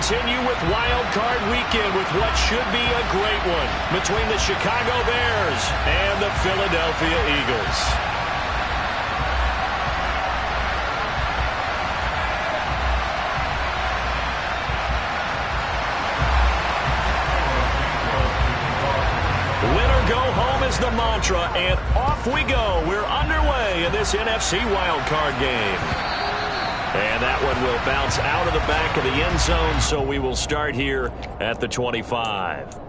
continue with Wild Card Weekend with what should be a great one between the Chicago Bears and the Philadelphia Eagles. Winner go home is the mantra, and off we go. We're underway in this NFC Wild Card game. And that one will bounce out of the back of the end zone, so we will start here at the 25.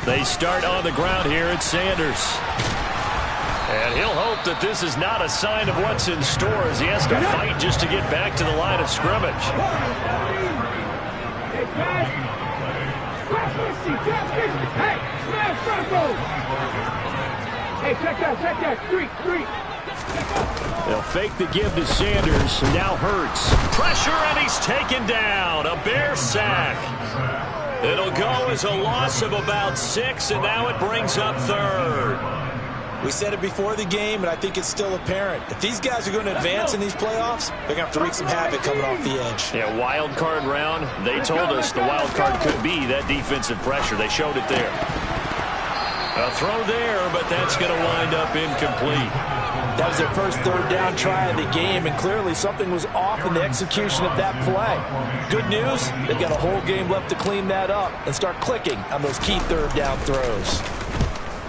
They start on the ground here at Sanders. And he'll hope that this is not a sign of what's in store as he has to fight just to get back to the line of scrimmage. Hey, check that, street. They'll fake the give to Sanders. Now Hurts. Pressure, and he's taken down. A Bear sack. It'll go as a loss of about 6, and now it brings up third. We said it before the game, and I think it's still apparent. If these guys are going to advance in these playoffs, they're going to have to wreak some havoc coming off the edge. Yeah, wild card round. They told us the wild card could be that defensive pressure. They showed it there. A throw there, but that's going to wind up incomplete. That was their first third down try of the game, and clearly something was off in the execution of that play. Good news, they've got a whole game left to clean that up and start clicking on those key third down throws.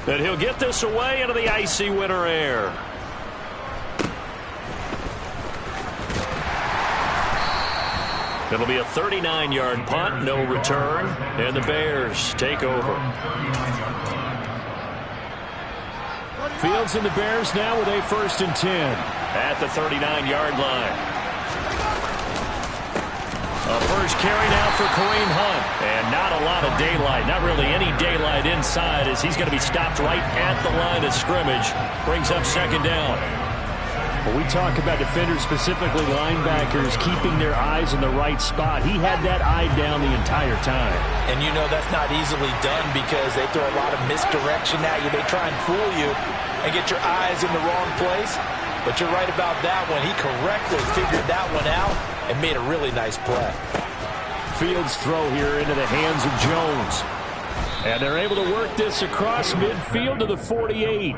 And he'll get this away into the icy winter air. It'll be a 39-yard punt, no return, and the Bears take over. Fields and the Bears now with a 1st and 10 at the 39-yard line. A first carry now for Kareem Hunt, and not a lot of daylight, not really any daylight inside as he's going to be stopped right at the line of scrimmage. Brings up 2nd down. When we talk about defenders, specifically linebackers, keeping their eyes in the right spot, he had that eye down the entire time. And you know that's not easily done because they throw a lot of misdirection at you. They try and fool you and get your eyes in the wrong place. But you're right about that one. He correctly figured that one out and made a really nice play. Fields throw here into the hands of Jones. And they're able to work this across midfield to the 48.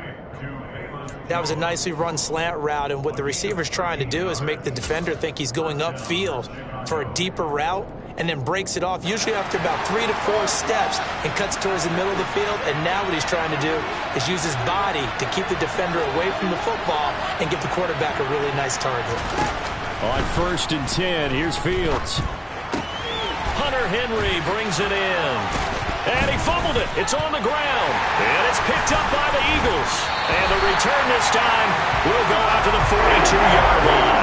That was a nicely run slant route, and what the receiver's trying to do is make the defender think he's going upfield for a deeper route and then breaks it off, usually after about 3 to 4 steps, and cuts towards the middle of the field. And now what he's trying to do is use his body to keep the defender away from the football and give the quarterback a really nice target. On 1st and 10, here's Fields. Hunter Henry brings it in. And he fumbled it. It's on the ground. And it's picked up by the Eagles. And the return this time will go out to the 42-yard line.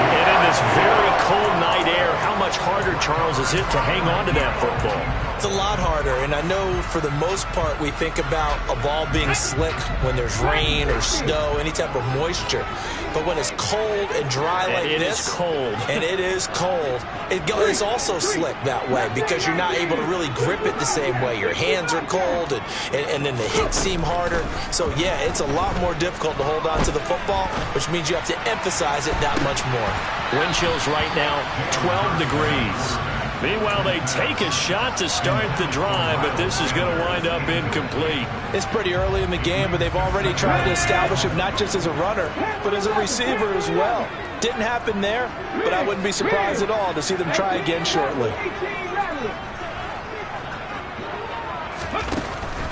And in this very cold night air, how much harder, Charles, is it to hang on to that football? It's a lot harder, and I know for the most part we think about a ball being slick when there's rain or snow, any type of moisture. But when it's cold and dry like this, it is cold. And it is cold, it's also slick that way because you're not able to really grip it the same way. Your hands are cold, and then the hits seem harder. So, yeah, it's a lot more difficult to hold on to the football, which means you have to emphasize it that much more. Wind chills right now, 12 degrees. Meanwhile, they take a shot to start the drive, but this is going to wind up incomplete. It's pretty early in the game, but they've already tried to establish him not just as a runner, but as a receiver as well. Didn't happen there, but I wouldn't be surprised at all to see them try again shortly.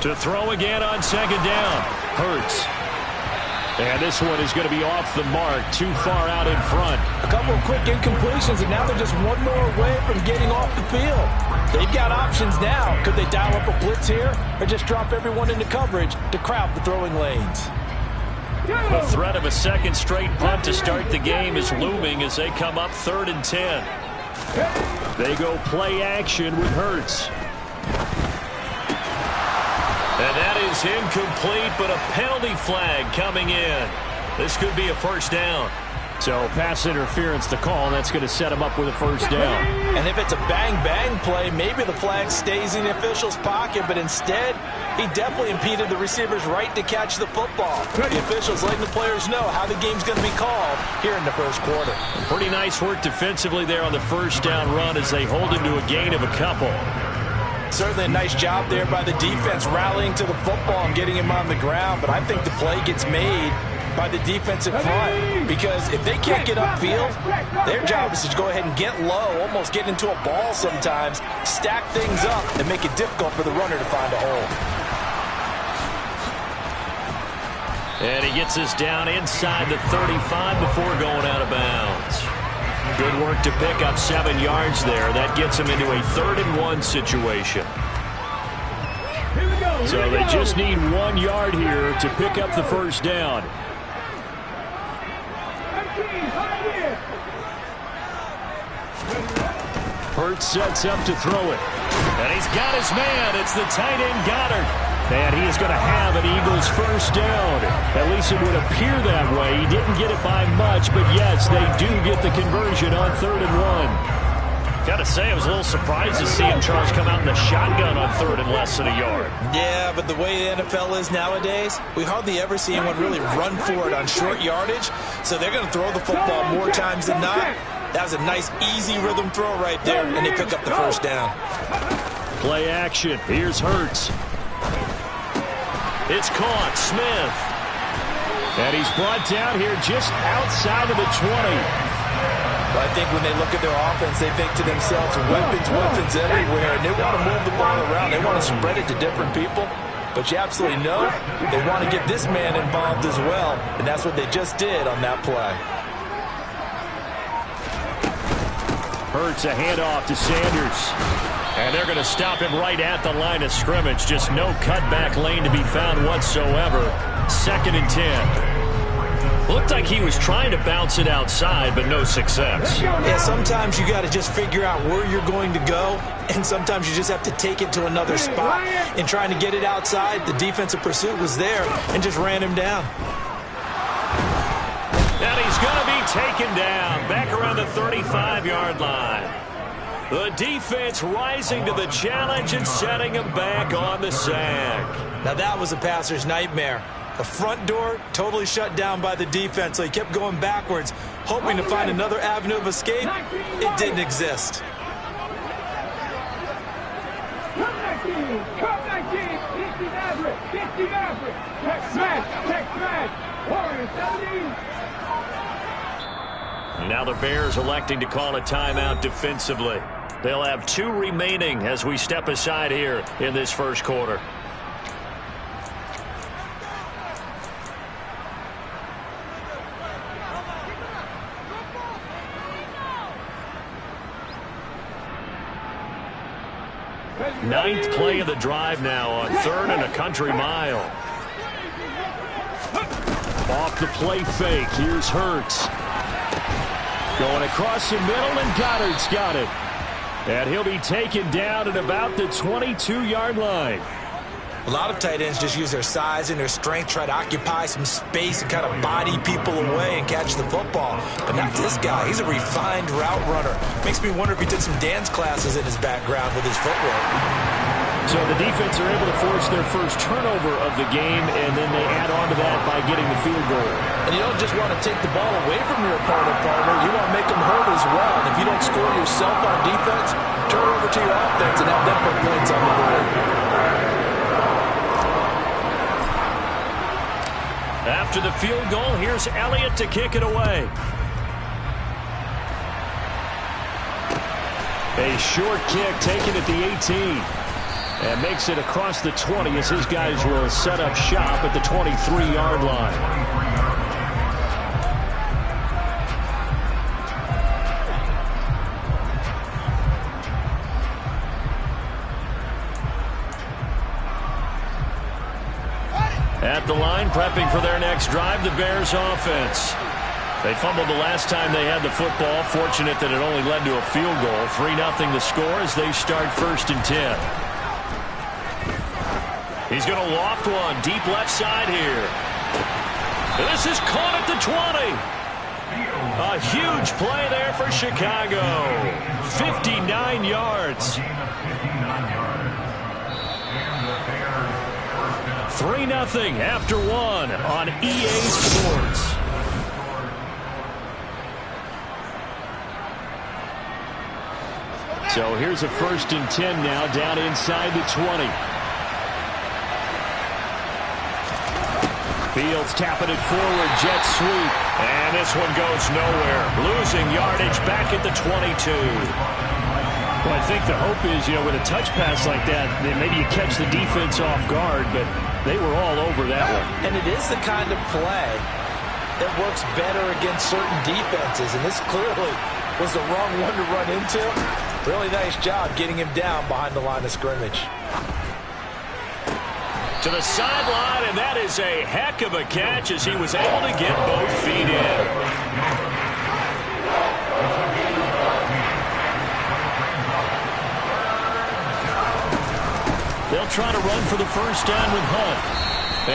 To throw again on 2nd down. Hurts. And this one is going to be off the mark, too far out in front. A couple of quick incompletions, and now they're just one more away from getting off the field. They've got options now. Could they dial up a blitz here or just drop everyone into coverage to crowd the throwing lanes? The threat of a second straight punt to start the game is looming as they come up 3rd and 10. They go play action with Hurts. And that is incomplete, but a penalty flag coming in. This could be a first down. So pass interference to call, and that's going to set him up with a first down. And if it's a bang-bang play, maybe the flag stays in the official's pocket, but instead, he definitely impeded the receiver's right to catch the football. The officials letting the players know how the game's going to be called here in the first quarter. Pretty nice work defensively there on the first down run as they hold him to a gain of a couple. Certainly a nice job there by the defense rallying to the football and getting him on the ground, but I think the play gets made by the defensive front, because if they can't get upfield, their job is to go ahead and get low, almost get into a ball sometimes, stack things up, and make it difficult for the runner to find a hole. And he gets us down inside the 35 before going out of bounds. Good work to pick up 7 yards there. That gets him into a 3rd-and-1 situation. So they just need 1 yard here to pick up the first down. Hurts sets up to throw it. And he's got his man. It's the tight end Goddard. And he is going to have an Eagles first down. At least it would appear that way. He didn't get it by much, but yes, they do get the conversion on 3rd-and-1. Got to say, I was a little surprised to see him, Charles, come out in the shotgun on 3rd and less than a yard. Yeah, but the way the NFL is nowadays, we hardly ever see anyone really run for it on short yardage. So they're going to throw the football more times than not. That was a nice, easy rhythm throw right there, and they pick up the first down. Play action. Here's Hurts. It's caught. Smith. And he's brought down here just outside of the 20. Well, I think when they look at their offense, they think to themselves, weapons everywhere, and they want to move the ball around. They want to spread it to different people. But you absolutely know they want to get this man involved as well, and that's what they just did on that play. Hurts a handoff to Sanders. And they're going to stop him right at the line of scrimmage. Just no cutback lane to be found whatsoever. 2nd and 10. Looked like he was trying to bounce it outside, but no success. Yeah, sometimes you got to just figure out where you're going to go, and sometimes you just have to take it to another spot. In trying to get it outside, the defensive pursuit was there and just ran him down. And he's going to be taken down back around the 35-yard line. The defense rising to the challenge and setting him back on the sack. Now that was a passer's nightmare. The front door totally shut down by the defense, so he kept going backwards, hoping to find another avenue of escape. It didn't exist. Now the Bears electing to call a timeout defensively. They'll have 2 remaining as we step aside here in this first quarter. Ninth play of the drive now on 3rd and a country mile. Off the play fake. Here's Hurts. Going across the middle, and Goddard's got it. And he'll be taken down at about the 22-yard line. A lot of tight ends just use their size and their strength, try to occupy some space and kind of body people away and catch the football. But not this guy. He's a refined route runner. Makes me wonder if he took some dance classes in his background with his footwork. So the defense are able to force their first turnover of the game, and then they add on to that by getting the field goal. And you don't just want to take the ball away from your opponent, partner. You want to make them hurt as well. And if you don't score yourself on defense, turn it over to your offense and have them put points on the board. After the field goal, here's Elliott to kick it away. A short kick taken at the 18. And makes it across the 20 as his guys will set up shop at the 23-yard line. At the line, prepping for their next drive, the Bears offense. They fumbled the last time they had the football. Fortunate that it only led to a field goal. 3-0 the score as they start 1st and 10. He's going to loft one deep left side here. This is caught at the 20. A huge play there for Chicago. 59 yards. 3-0 after one on EA Sports. So here's a 1st and 10 now down inside the 20. Fields tapping it forward, jet sweep. And this one goes nowhere. Losing yardage back at the 22. Well, I think the hope is, with a touch pass like that maybe you catch the defense off guard, but they were all over that one. And it is the kind of play that works better against certain defenses, and this clearly was the wrong one to run into. Really nice job getting him down behind the line of scrimmage. To the sideline, and that is a heck of a catch as he was able to get both feet in. They'll try to run for the 1st down with Hunt.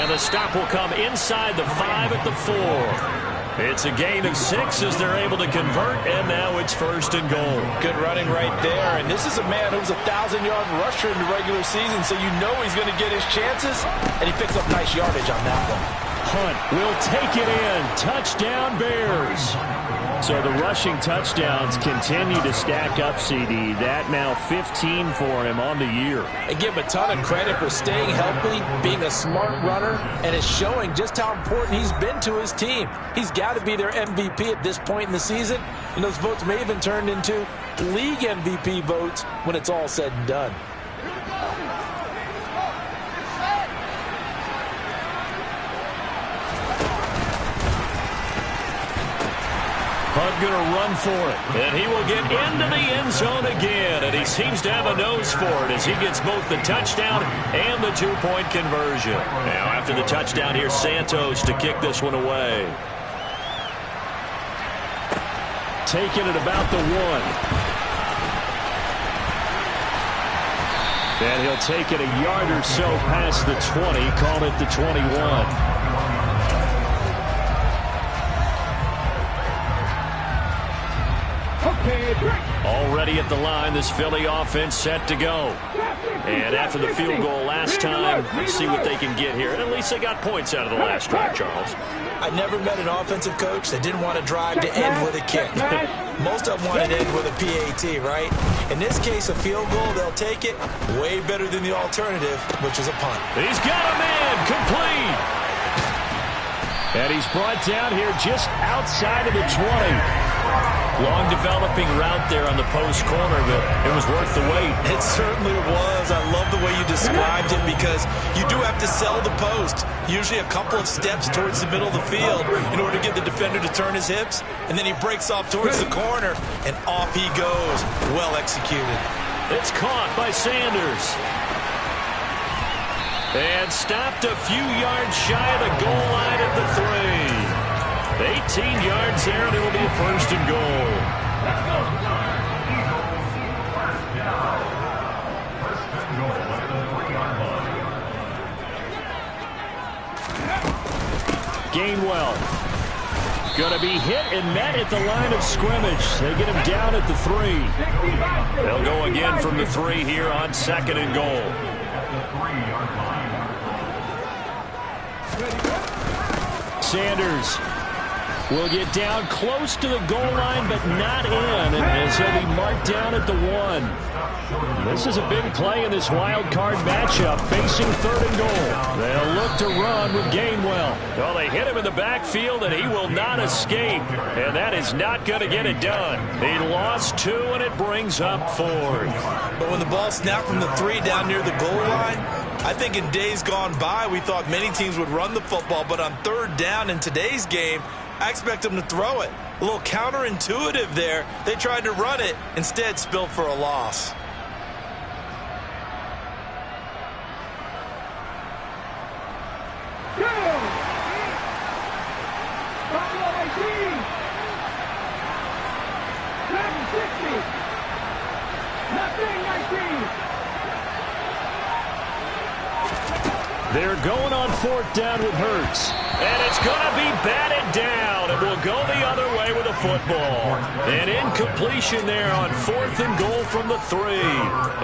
And the stop will come inside the 5 at the 4. It's a gain of 6 as they're able to convert, and now it's 1st and goal. Good running right there, and this is a man who was a 1,000-yard rusher in the regular season, so you know he's going to get his chances, and he picks up nice yardage on that one. Hunt will take it in. Touchdown, Bears. So the rushing touchdowns continue to stack up, CD. That now 15 for him on the year. I give him a ton of credit for staying healthy, being a smart runner, and is showing just how important he's been to his team. He's got to be their MVP at this point in the season, and those votes may even turn into league MVP votes when it's all said and done. Hunt going to run for it, and he will get into the end zone again, and he seems to have a nose for it as he gets both the touchdown and the 2-point conversion. Now after the touchdown, here's Santos to kick this one away. Taking it about the 1. And he'll take it a yard or so past the 20, call it the 21. Already at the line, this Philly offense set to go. And after the field goal last time, let's see what they can get here. And at least they got points out of the last drive, Charles. I never met an offensive coach that didn't want to drive to end with a kick. Most of them want to end with a PAT, right? In this case, a field goal, they'll take it. Way better than the alternative, which is a punt. He's got a man, complete. And he's brought down here just outside of the 20. Long developing route there on the post corner, but it was worth the wait. It certainly was. I love the way you described it because you do have to sell the post. Usually a couple of steps towards the middle of the field in order to get the defender to turn his hips. And then he breaks off towards the corner, and off he goes. Well executed. It's caught by Sanders. And stopped a few yards shy of the goal line at the 3. 18 yards there, and it will be a 1st and goal. Gainwell going to be hit and met at the line of scrimmage. They get him down at the 3. They'll go again from the 3 here on 2nd and goal. Sanders will get down close to the goal line, but not in, and he'll be marked down at the 1. This is a big play in this wild card matchup, facing 3rd and goal. They'll look to run with Gainwell. Well, they hit him in the backfield, and he will not escape, and that is not going to get it done. He lost 2, and it brings up 4th. But when the ball snapped from the 3 down near the goal line, I think in days gone by, we thought many teams would run the football, but on 3rd down in today's game, I expect them to throw it. A little counterintuitive there. They tried to run it, instead spilled for a loss. Go! They're going on 4th down with Hurts. And it's going to be batted down. It will go the other way with a football. An incompletion there on 4th and goal from the 3.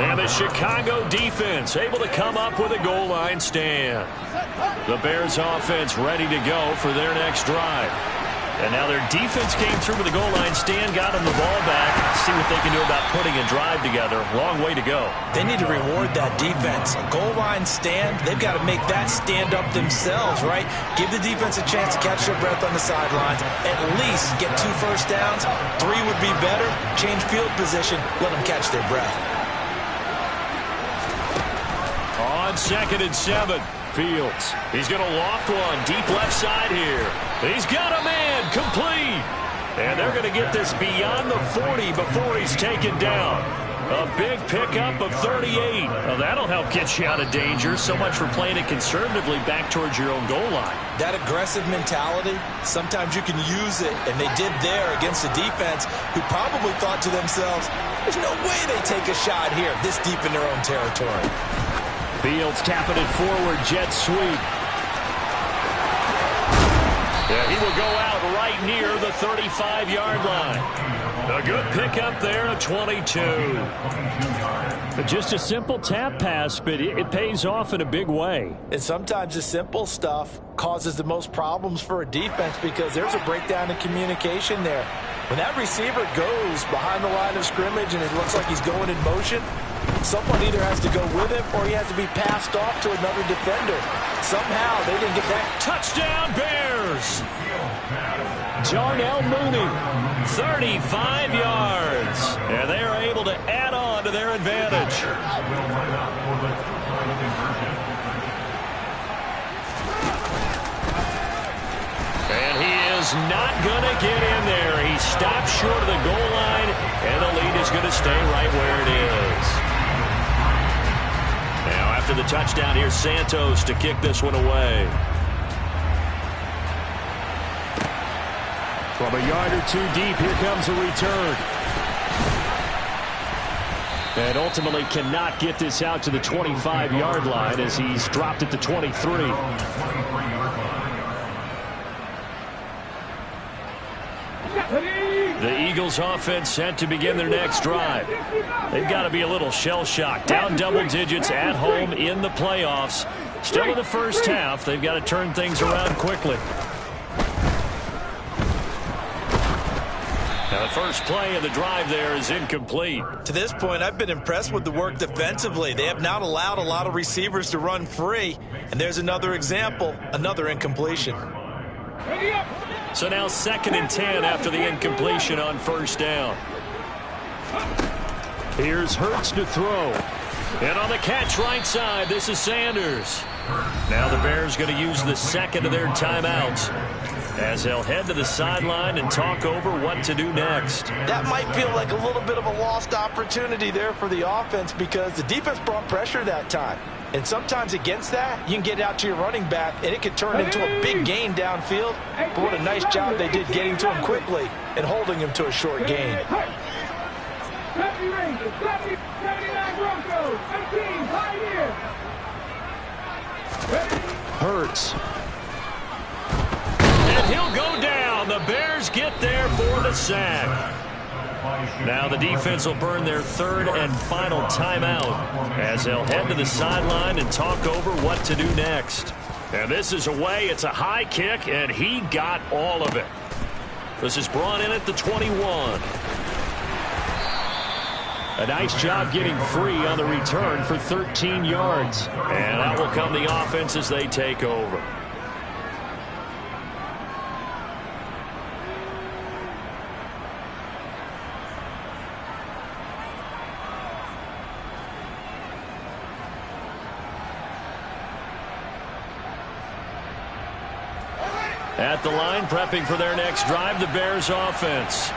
And the Chicago defense able to come up with a goal line stand. The Bears offense ready to go for their next drive. And now their defense came through with a goal line stand, got them the ball back. See what they can do about putting a drive together. Long way to go. They need to reward that defense. A goal line stand, they've got to make that stand up themselves, right? Give the defense a chance to catch their breath on the sidelines. At least get 2 first downs. 3 would be better. Change field position. Let them catch their breath. On 2nd and 7. Fields. He's going to loft one deep left side here. He's got a man complete. And they're going to get this beyond the 40 before he's taken down. A big pickup of 38. Well, that'll help get you out of danger. So much for playing it conservatively back towards your own goal line. That aggressive mentality, sometimes you can use it, and they did there against a defense who probably thought to themselves, there's no way they take a shot here this deep in their own territory. Fields tapping it forward, jet sweep. Yeah, he will go out right near the 35-yard line. A good pickup there of 22. Just a simple tap pass, but it pays off in a big way. And sometimes the simple stuff causes the most problems for a defense because there's a breakdown in communication there. When that receiver goes behind the line of scrimmage and it looks like he's going in motion, someone either has to go with him or he has to be passed off to another defender. Somehow they didn't get that. Touchdown Bears! Darnell Mooney, 35 yards. And they are able to add on to their advantage. And he is not going to get in there. He stopped short of the goal line, and the lead is going to stay right where it is. Now after the touchdown, here's Santos to kick this one away. From a yard or 2 deep, here comes a return. And ultimately cannot get this out to the 25-yard line as he's dropped at the 23. The Eagles offense set to begin their next drive. They've got to be a little shell-shocked. Down double digits at home in the playoffs. Still in the first half. They've got to turn things around quickly. Now the first play of the drive there is incomplete. To this point, I've been impressed with the work defensively. They have not allowed a lot of receivers to run free. And there's another example, another incompletion. So now 2nd and 10 after the incompletion on first down. Here's Hurts to throw. And on the catch right side, this is Sanders. Now the Bears going to use the second of their timeouts as they'll head to the sideline and talk over what to do next. That might feel like a little bit of a lost opportunity there for the offense because the defense brought pressure that time. And sometimes against that, you can get out to your running back, and it could turn into a big gain downfield. But what a nice job they did getting to him quickly and holding him to a short gain. Hurts. And he'll go down. The Bears get there for the sack. Now the defense will burn their 3rd and final timeout as they'll head to the sideline and talk over what to do next. And this is away. It's a high kick, and he got all of it. This is brought in at the 21. A nice job getting free on the return for 13 yards. And that will come the offense as they take over. At the line, prepping for their next drive, the Bears offense.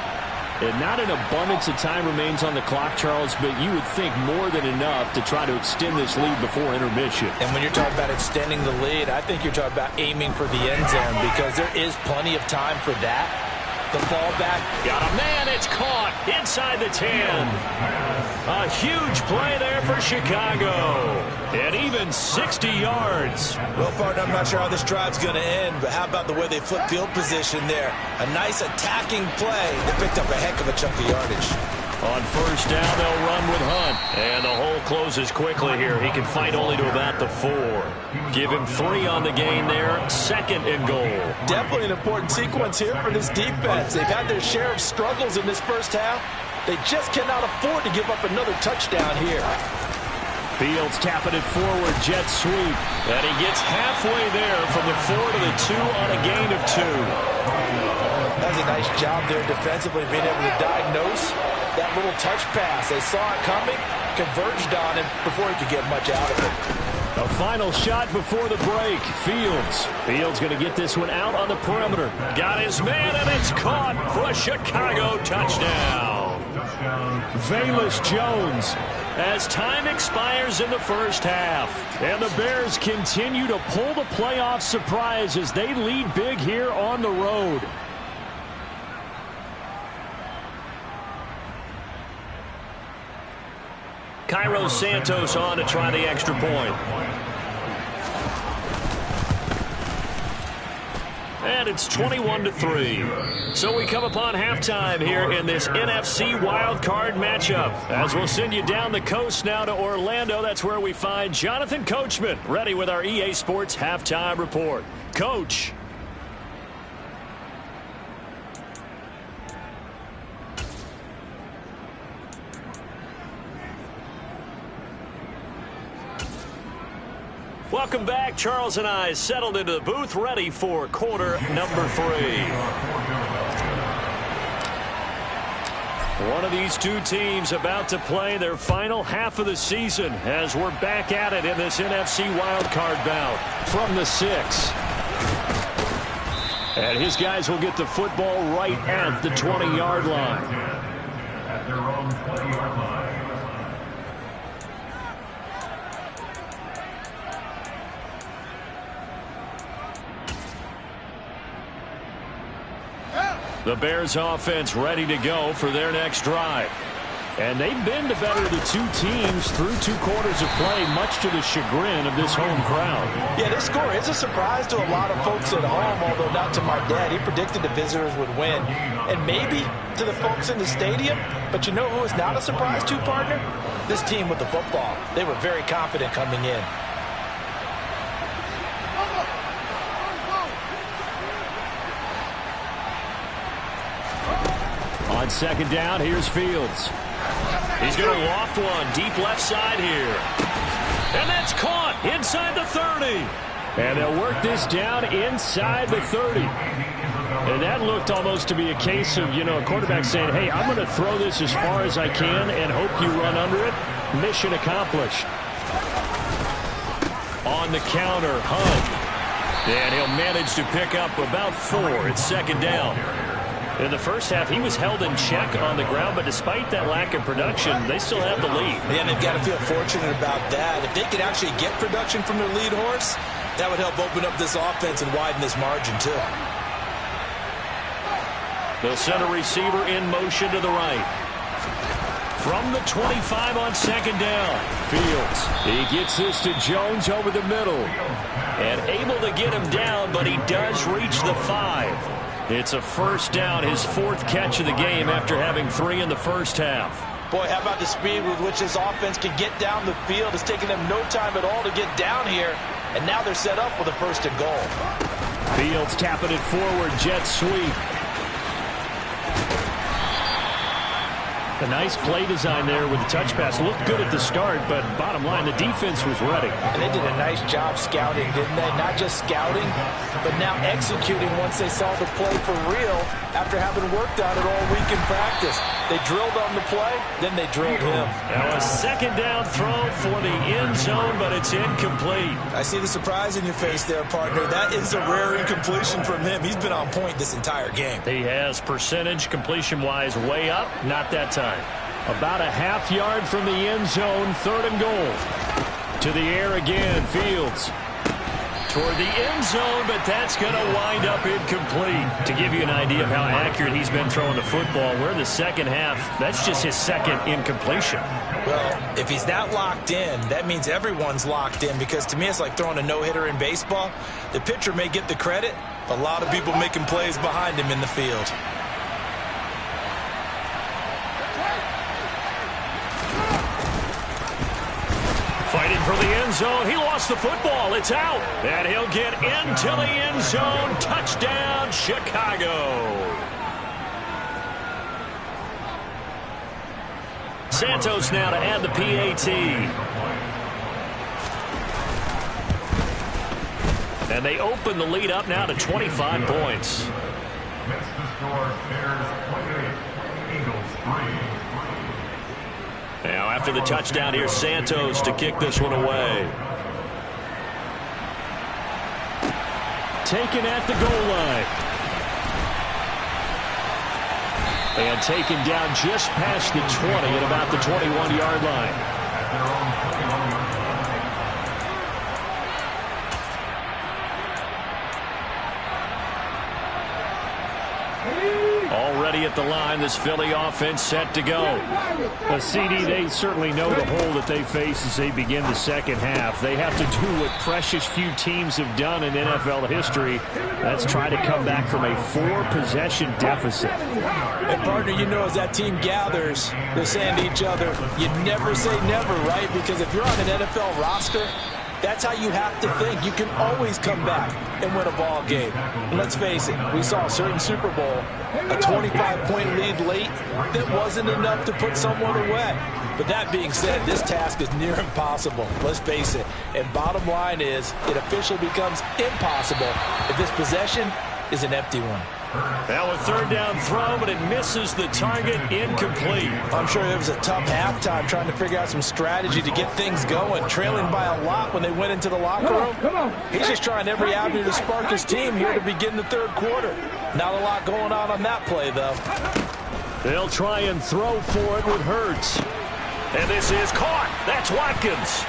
And not an abundance of time remains on the clock, Charles, but you would think more than enough to try to extend this lead before intermission. And when you're talking about extending the lead, I think you're talking about aiming for the end zone because there is plenty of time for that. The fallback. Got a man. It's caught inside the 10. A huge play there for Chicago. And even 60 yards. Well, partner, I'm not sure how this drive's going to end, but how about the way they flip field position there? A nice attacking play. They picked up a heck of a chunk of yardage. On first down, they'll run with Hunt. And the hole closes quickly here. He can fight only to about the 4. Give him 3 on the gain there. 2nd and goal. Definitely an important sequence here for this defense. They've had their share of struggles in this first half. They just cannot afford to give up another touchdown here. Fields tapping it forward, jet sweep. And he gets halfway there from the 4 to the 2 on a gain of 2. That's a nice job there defensively, being able to diagnose that little touch pass. They saw it coming, converged on him before he could get much out of it. A final shot before the break. Fields going to get this one out on the perimeter. Got his man, and it's caught for a Chicago touchdown. Velus Jones as time expires in the first half. And the Bears continue to pull the playoff surprise as they lead big here on the road. Cairo Santos on to try the extra point. And it's 21-3. So we come upon halftime here in this NFC wildcard matchup. As we'll send you down the coast now to Orlando. That's where we find Jonathan Coachman ready with our EA Sports halftime report. Coach. Welcome back. Charles and I settled into the booth, ready for quarter number 3. One of these two teams about to play their final half of the season as we're back at it in this NFC wildcard bout from the 6. And his guys will get the football right at the 20-yard line. At their own 20-yard line. The Bears offense ready to go for their next drive. And they've been the better of the two teams through 2 quarters of play, much to the chagrin of this home crowd. Yeah, this score is a surprise to a lot of folks at home, although not to my dad. He predicted the visitors would win. And maybe to the folks in the stadium. But you know who is not a surprise to, partner? This team with the football. They were very confident coming in. On second down, here's Fields. He's going to loft one deep left side here. And that's caught inside the 30. And they'll work this down inside the 30. And that looked almost to be a case of, a quarterback saying, hey, I'm going to throw this as far as I can and hope you run under it. Mission accomplished. On the counter, Hunt. And he'll manage to pick up about 4. It's second down. In the first half, he was held in check on the ground, but despite that lack of production, they still have the lead. Yeah, they've got to feel fortunate about that. If they could actually get production from their lead horse, that would help open up this offense and widen this margin, too. They'll send a receiver in motion to the right. From the 25 on second down, Fields. He gets this to Jones over the middle. And able to get him down, but he does reach the 5. It's a first down, his 4th catch of the game after having 3 in the first half. Boy, how about the speed with which this offense can get down the field? It's taken them no time at all to get down here, and now they're set up with a 1st and goal. Fields tapping it forward, jet sweep. A nice play design there with the touch pass. Looked good at the start, but bottom line, the defense was ready. And they did a nice job scouting, didn't they? Not just scouting, but now executing once they saw the play for real after having worked on it all week in practice. They drilled on the play, then they drilled him. Now a second down throw for the end zone, but it's incomplete. I see the surprise in your face there, partner. That is a rare incompletion from him. He's been on point this entire game. He has percentage completion-wise way up, not that time. About a half yard from the end zone, 3rd and goal. To the air again, Fields. toward the end zone, but that's going to wind up incomplete. To give you an idea of how accurate he's been throwing the football, we're in the second half. That's just his second incompletion. Well, if he's that locked in, that means everyone's locked in, because to me it's like throwing a no-hitter in baseball. The pitcher may get the credit, a lot of people making plays behind him in the field. Fighting for the end zone. He lost the football. It's out. And he'll get into the end zone. Touchdown, Chicago. Santos now to add the PAT. And they open the lead up now to 25 points. Now after the touchdown, here's Santos to kick this one away. Taken at the goal line. And taken down just past the 20 at about the 21-yard line. Already at the line, this Philly offense set to go. CD, they certainly know the hole that they face as they begin the second half. They have to do what precious few teams have done in NFL history. That's try to come back from a 4-possession deficit. And partner, you know, as that team gathers, they're saying to each other, you never say never, right? Because if you're on an NFL roster, that's how you have to think. You can always come back and win a ball game. And let's face it, we saw a certain Super Bowl, a 25-point lead late that wasn't enough to put someone away. But that being said, this task is near impossible. Let's face it. And bottom line is, it officially becomes impossible if this possession is an empty one. Now a third down throw, but it misses the target, incomplete. I'm sure it was a tough halftime trying to figure out some strategy to get things going, trailing by a lot when they went into the locker room. He's just trying every avenue to spark his team here to begin the third quarter. Not a lot going on that play, though. They'll try and throw for it with Hurts. And this is caught. That's Watkins.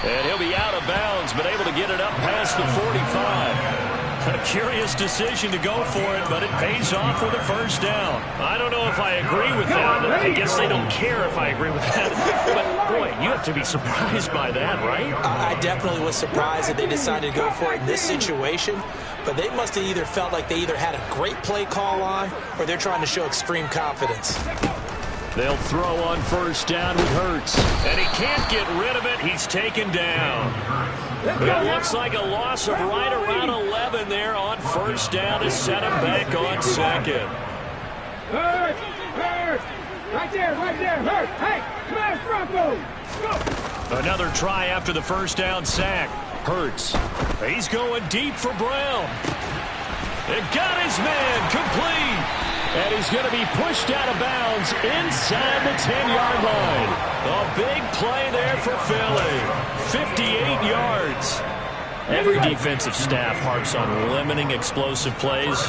And he'll be out of bounds, but able to get it up past the 45. A curious decision to go for it, but it pays off with a first down. I don't know if I agree with that. I guess they don't care if I agree with that. But, boy, you have to be surprised by that, right? I definitely was surprised that they decided to go for it in this situation. But they must have either felt like they either had a great play call on or they're trying to show extreme confidence. They'll throw on first down with Hurts. And he can't get rid of it. He's taken down. It looks like a loss of right around 11 there on first down to set him back on second. Hurt! Right there, Hurt! Hey, smash Bronco! Go! Another try after the first down sack. Hurts. He's going deep for Brown. It got his man complete. And he's going to be pushed out of bounds inside the 10-yard line. A big play there for Philly. 58 yards. Every defensive staff harps on limiting explosive plays.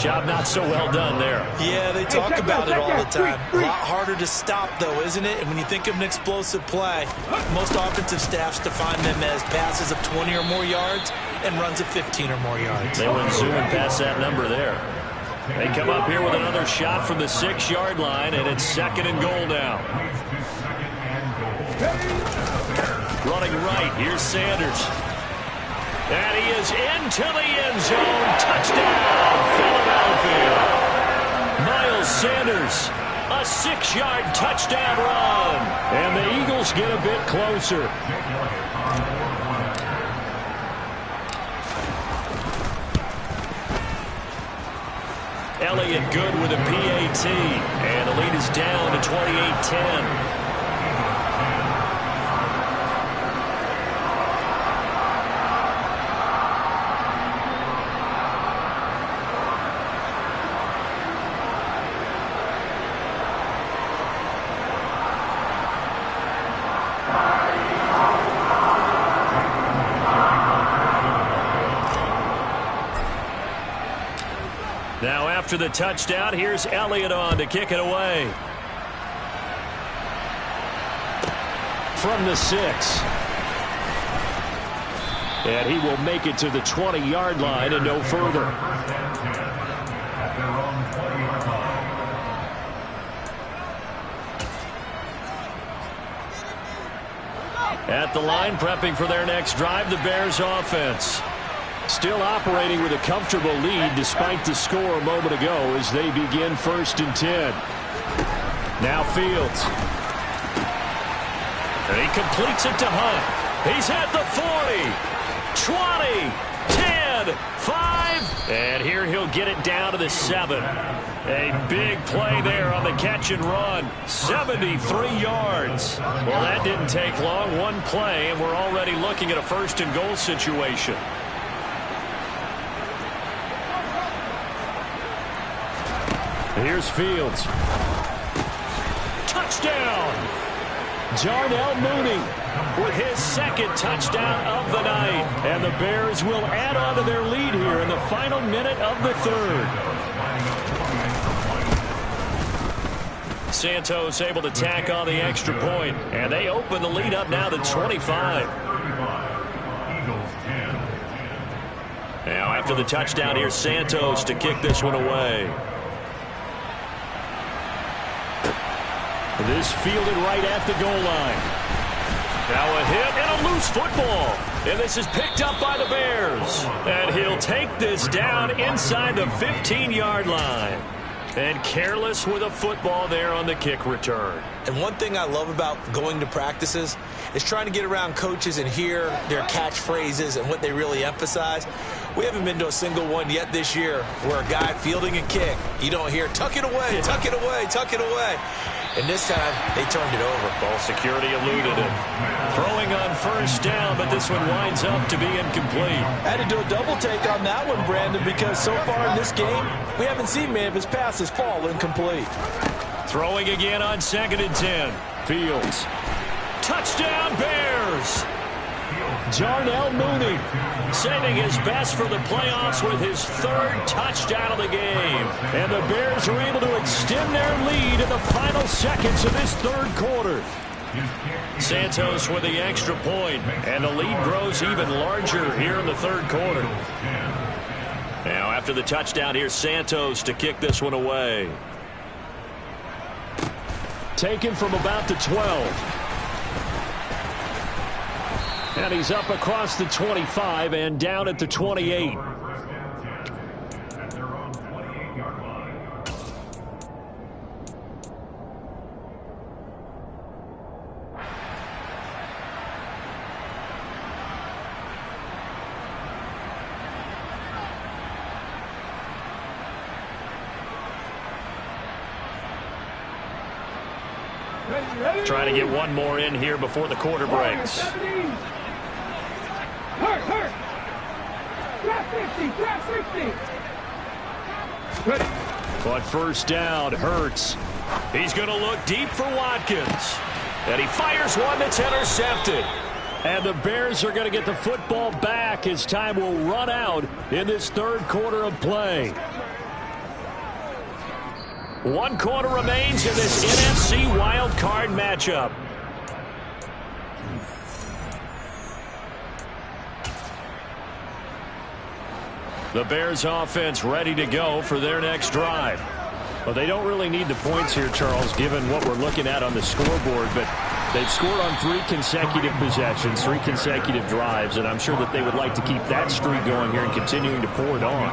Job not so well done there. Yeah, they talk about it all the time. A lot harder to stop, though, isn't it? And when you think of an explosive play, most offensive staffs define them as passes of 20 or more yards and runs of 15 or more yards. They went zooming past that number there. They come up here with another shot from the 6-yard line, and it's second and goal now. Running right, here's Sanders. And he is into the end zone. Touchdown, Philadelphia. Miles Sanders, a 6-yard touchdown run. And the Eagles get a bit closer. Elliott good with a PAT. And the lead is down to 28-10. Now after the touchdown, here's Elliott on to kick it away. From the 6. And he will make it to the 20-yard line and no further. At the line, prepping for their next drive, the Bears offense. Still operating with a comfortable lead despite the score a moment ago as they begin 1st and 10. Now Fields. And he completes it to Hunt. He's at the 40, 20, 10, 5, and here he'll get it down to the 7. A big play there on the catch and run. 73 yards. Well, that didn't take long. One play, and we're already looking at a 1st and goal situation. Here's Fields. Touchdown! Jarnell Mooney with his 2nd touchdown of the night. And the Bears will add on to their lead here in the final minute of the 3rd. Santos able to tack on the extra point, and they open the lead up now to 25. Now after the touchdown, here's Santos to kick this one away. This fielded right at the goal line. Now a hit and a loose football. And this is picked up by the Bears. And he'll take this down inside the 15-yard line. And careless with a football there on the kick return. And one thing I love about going to practices is trying to get around coaches and hear their catchphrases and what they really emphasize. We haven't been to a single one yet this year where a guy fielding a kick, you don't hear, tuck it away, tuck it away, tuck it away. And this time, they turned it over. Ball security eluded it. Throwing on 1st down, but this one winds up to be incomplete. I had to do a double take on that one, Brandon, because so far in this game, we haven't seen many of his passes fall incomplete. Throwing again on 2nd and 10. Fields. Touchdown, Bears! Jarnell Mooney saving his best for the playoffs with his 3rd touchdown of the game. And the Bears are able to extend their lead in the final seconds of this 3rd quarter. Santos with the extra point, and the lead grows even larger here in the 3rd quarter. Now after the touchdown, here's Santos to kick this one away. Taken from about the 12. And he's up across the 25 and down at the 28. Trying to get one more in here before the quarter breaks. Hurt. Grab 50. Ready. But 1st down, Hurts. He's going to look deep for Watkins. And he fires one that's intercepted. And the Bears are going to get the football back as time will run out in this 3rd quarter of play. 1 quarter remains in this NFC wild card matchup. The Bears offense ready to go for their next drive. Well, they don't really need the points here, Charles, given what we're looking at on the scoreboard, but they've scored on 3 consecutive possessions, 3 consecutive drives, and I'm sure that they would like to keep that streak going here and continuing to pour it on.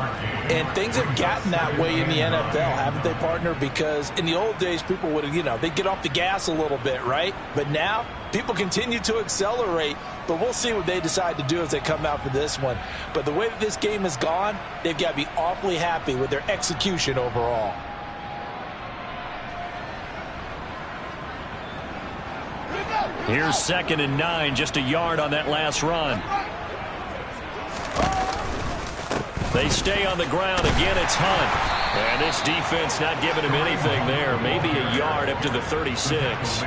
And things have gotten that way in the NFL, haven't they, partner? Because in the old days, people would, they'd get off the gas a little bit, right? But now, people continue to accelerate, but we'll see what they decide to do as they come out for this one. But the way that this game has gone, they've got to be awfully happy with their execution overall. Here's 2nd and 9, just a yard on that last run. They stay on the ground. Again, it's Hunt. And this defense not giving him anything there. Maybe a yard up to the 36.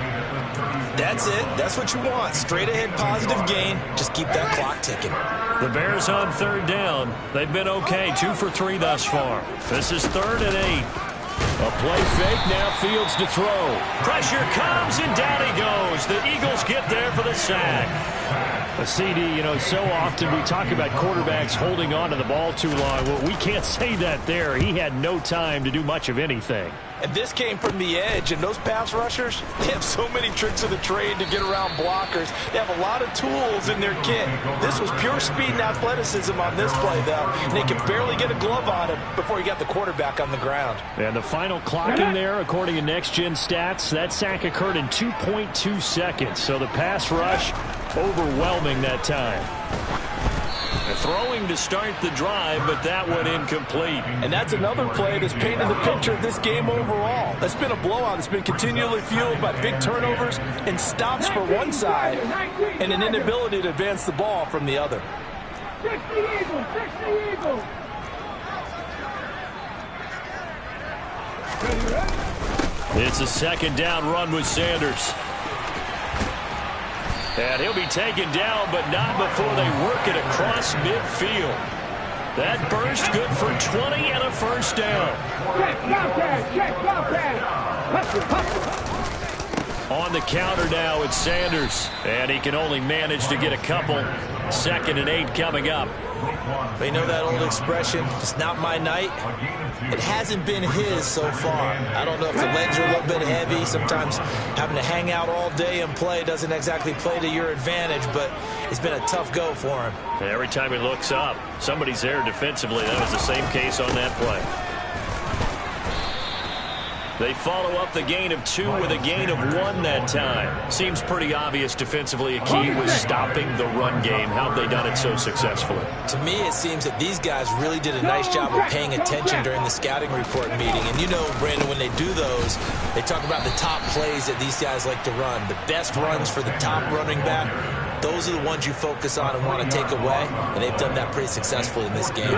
That's it. That's what you want. Straight ahead positive gain. Just keep that clock ticking. The Bears on 3rd down. They've been okay. 2 for 3 thus far. This is 3rd and 8. A play fake, now Fields to throw. Pressure comes, and down he goes. The Eagles Eagles get there for the sack. A CD, you know, so often we talk about quarterbacks holding on to the ball too long. Well, we can't say that there. He had no time to do much of anything. And this came from the edge, and those pass rushers, they have so many tricks of the trade to get around blockers. They have a lot of tools in their kit. This was pure speed and athleticism on this play, though. And they could barely get a glove on him before he got the quarterback on the ground. And the final clock in there, according to Next Gen Stats, that sack occurred in 2.2 seconds. So the pass rush overwhelming that time. Throwing to start the drive, but that one incomplete. And that's another play that's painted the picture of this game overall. It's been a blowout. It's been continually fueled by big turnovers and stops for one side and an inability to advance the ball from the other. 60 Eagles, 60 Eagles. It's a second down run with Sanders. And he'll be taken down, but not before they work it across midfield. That burst good for 20 and a first down. Check, On the counter now, it's Sanders. And he can only manage to get a couple. 2nd and 8 coming up. They know that old expression, it's not my night. It hasn't been his so far. I don't know if the legs are a little bit heavy. Sometimes having to hang out all day and play doesn't exactly play to your advantage, but it's been a tough go for him. Every time he looks up, somebody's there defensively. That was the same case on that play. They follow up the gain of 2 with a gain of 1 that time. Seems pretty obvious defensively. A key was stopping the run game. How have they done it so successfully? To me, it seems that these guys really did a nice job of paying attention during the scouting report meeting. And you know, Brandon, when they do those, they talk about the top plays that these guys like to run. The best runs for the top running back, those are the ones you focus on and want to take away. And they've done that pretty successfully in this game.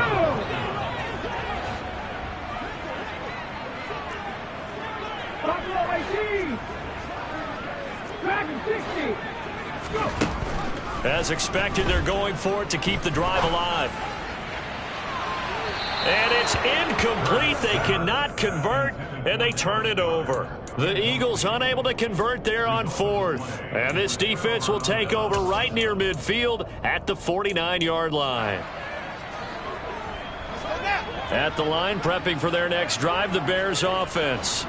As expected, they're going for it to keep the drive alive. And it's incomplete. They cannot convert, and they turn it over. The Eagles unable to convert there on 4th. And this defense will take over right near midfield at the 49-yard line. At the line, prepping for their next drive, the Bears offense.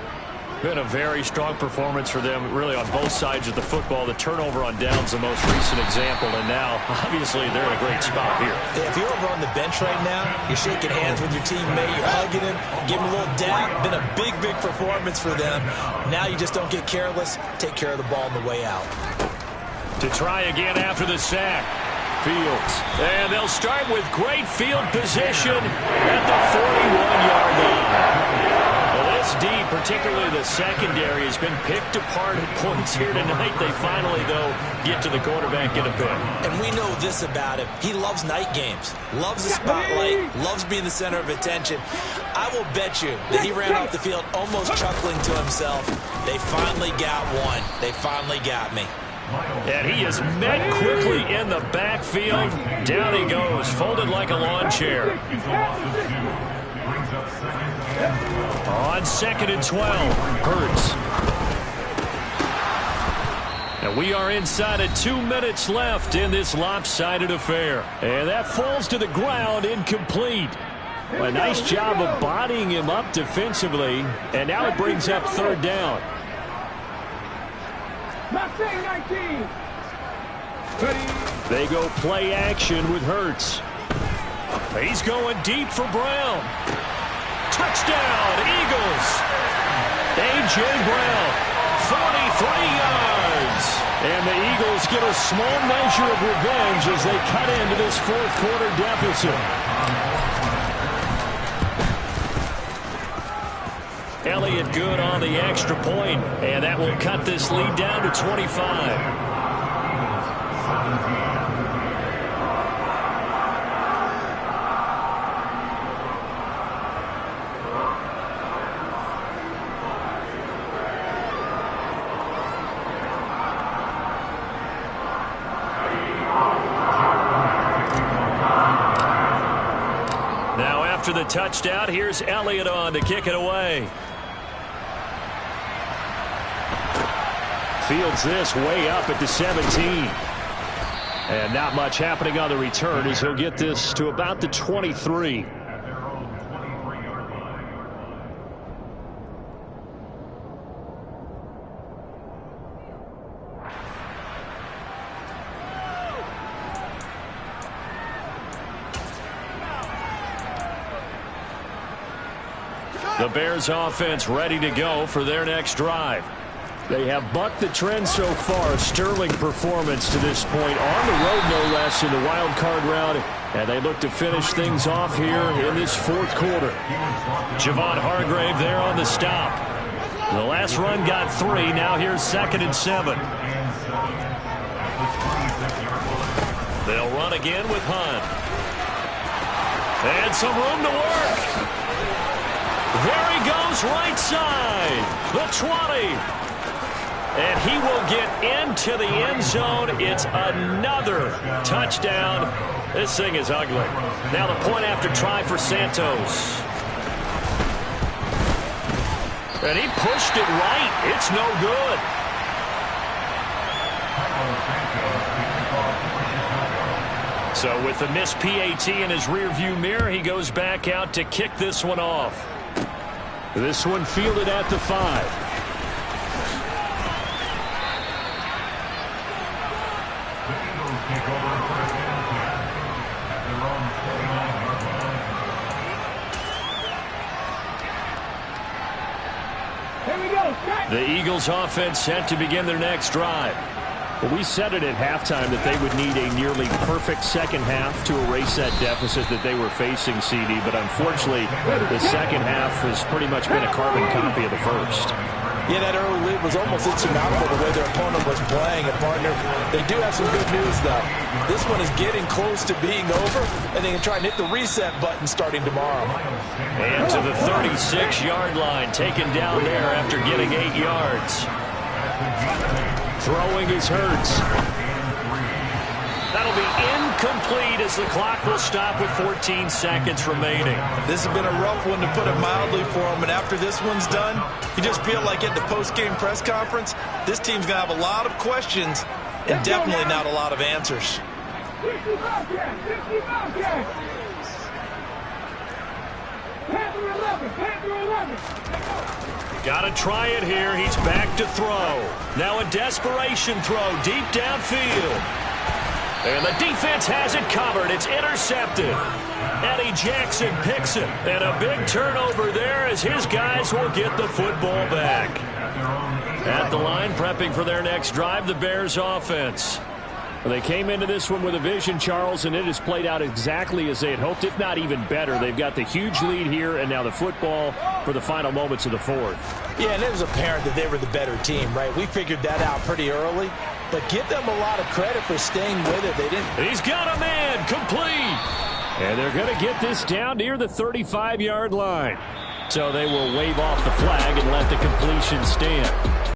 Been a very strong performance for them, really, on both sides of the football. The turnover on downs, the most recent example, and now, obviously, they're in a great spot here. Yeah, if you're over on the bench right now, you're shaking hands with your teammate, you're hugging him, giving him a little dap. Been a big, big performance for them. Now you just don't get careless. Take care of the ball on the way out. To try again after the sack. Fields. And they'll start with great field position at the 41-yard line. This D, particularly the secondary, has been picked apart at points here tonight. They finally, though, get to the quarterback in a bit. And we know this about him. He loves night games, loves the spotlight, loves being the center of attention. I will bet you that he ran off the field almost chuckling to himself. They finally got one. They finally got me. And he is met quickly in the backfield. Down he goes, folded like a lawn chair. On 2nd and 12, Hurts. And we are inside of 2 minutes left in this lopsided affair. And that falls to the ground, incomplete. A nice job of bodying him up defensively. And now it brings up 3rd down. They go play action with Hurts. He's going deep for Brown. Touchdown, Eagles. A.J. Brown, 43 yards. And the Eagles get a small measure of revenge as they cut into this 4th quarter deficit. Elliott good on the extra point, and that will cut this lead down to 25. After the touchdown, here's Elliott on to kick it away. Fields this way up at the 17. And not much happening on the return as he'll get this to about the 23. The Bears offense ready to go for their next drive. They have bucked the trend so far. A sterling performance to this point. On the road, no less, in the wild card round. And they look to finish things off here in this fourth quarter. Javon Hargrave there on the stop. The last run got 3. Now here's 2nd and 7. They'll run again with Hunt. And some room to work. There he goes, right side. The 20. And he will get into the end zone. It's another touchdown. This thing is ugly. Now the point after try for Santos. And he pushed it right. It's no good. So with the missed PAT in his rearview mirror, he goes back out to kick this one off. This one fielded at the 5. The Eagles offense set to begin their next drive. Well, we said it at halftime that they would need a nearly perfect second half to erase that deficit that they were facing, CD. But unfortunately, the second half has pretty much been a carbon copy of the first. Yeah, that early lead was almost insurmountable the way their opponent was playing. And, partner, they do have some good news, though. This one is getting close to being over, and they can try and hit the reset button starting tomorrow. And to the 36-yard line, taken down there after getting 8 yards. Throwing is Hurts. That'll be incomplete as the clock will stop with 14 seconds remaining. This has been a rough one, to put it mildly, for him. And after this one's done, you just feel like at the post-game press conference, this team's going to have a lot of questions and definitely not a lot of answers. 50 Bobcats, 50 Bobcats. Panther 11, Panther 11. Got to try it here. He's back to throw. Now a desperation throw deep downfield. And the defense has it covered. It's intercepted. Eddie Jackson picks it. And a big turnover there as his guys will get the football back. At the line, prepping for their next drive, the Bears offense. Well, they came into this one with a vision, Charles, and it has played out exactly as they had hoped, if not even better. They've got the huge lead here, and now the football for the final moments of the fourth. Yeah, and it was apparent that they were the better team, right? We figured that out pretty early, but give them a lot of credit for staying with it. They didn't. He's got a man, complete. And they're going to get this down near the 35-yard line. So they will wave off the flag and let the completion stand.